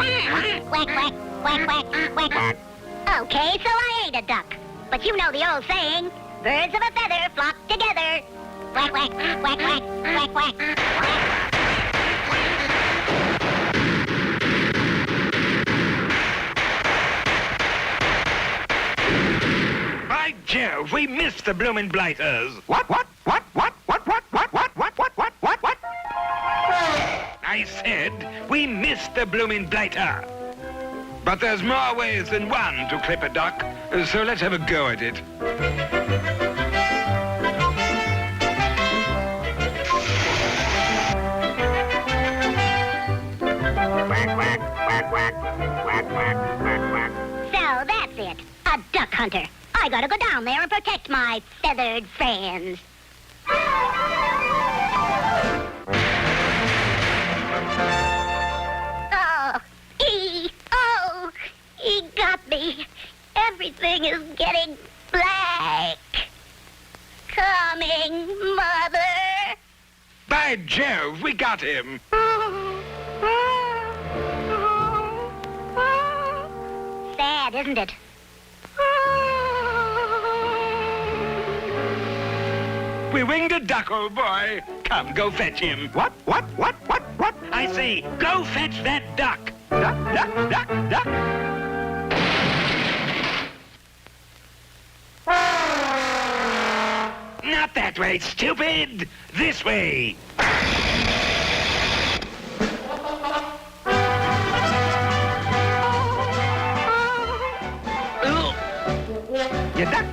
Quack, quack, quack, quack, quack, quack. Okay, so I ain't a duck. But you know the old saying, birds of a feather flock together. Quack, quack, quack, quack, quack, quack, quack. By Jove, we missed the bloomin' blighters. What? I said we missed the bloomin' blighter. But there's more ways than one to clip a duck, so let's have a go at it. So that's it. A duck hunter. I gotta go down there and protect my feathered friends. He got me. Everything is getting black. Coming, Mother. By Jove, we got him. Sad, isn't it? We winged a duck, old boy. Come, go fetch him. What? I say, go fetch that duck. Duck. Not that way, stupid. This way. You duck.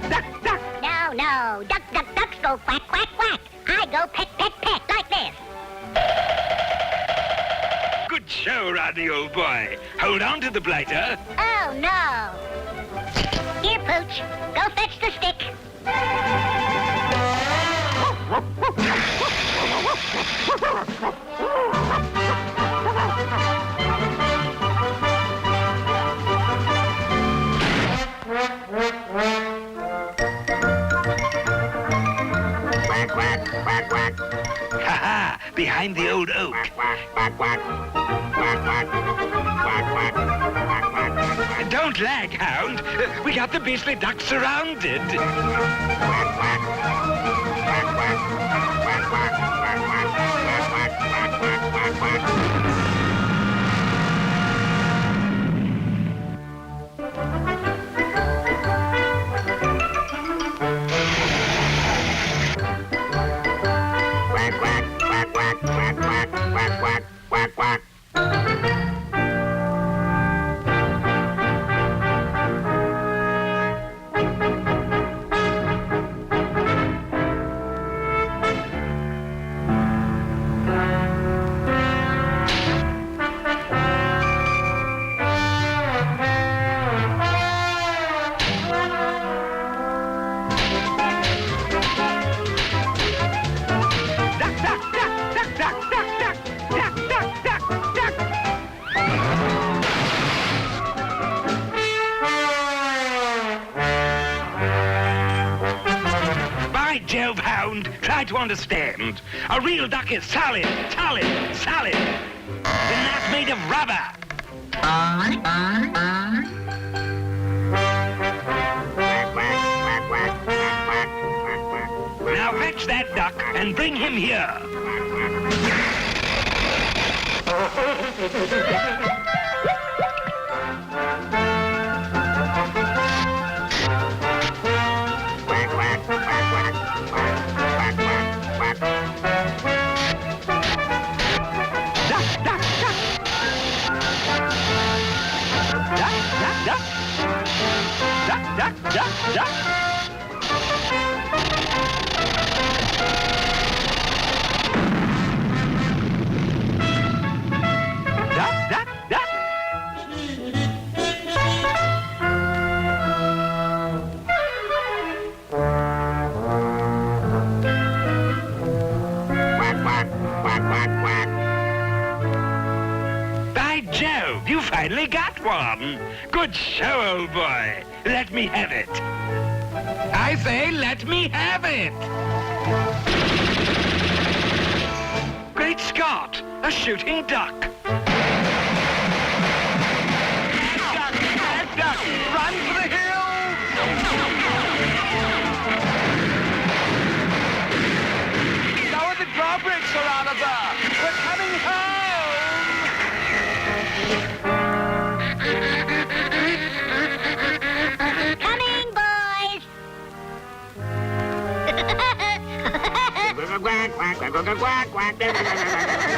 No. Ducks go quack, quack, quack. I go peck, peck, peck, like this. Good show, Rodney, old boy. Hold on to the blighter. Oh, no. Here, Pooch. Go fetch the stick. Quack. Ha-ha, behind the old oak. Quack. Don't lag, hound. We got the beastly duck surrounded. Quack. Jove, hound, try to understand. A real duck is solid. And not made of rubber. Now fetch that duck and bring him here. Duck. Quack. By Jove, you finally got one. Good show, old boy. Let me have it. I say, let me have it. Great Scott, a shooting duck. quack, quack, quack, quack, quack, quack, quack.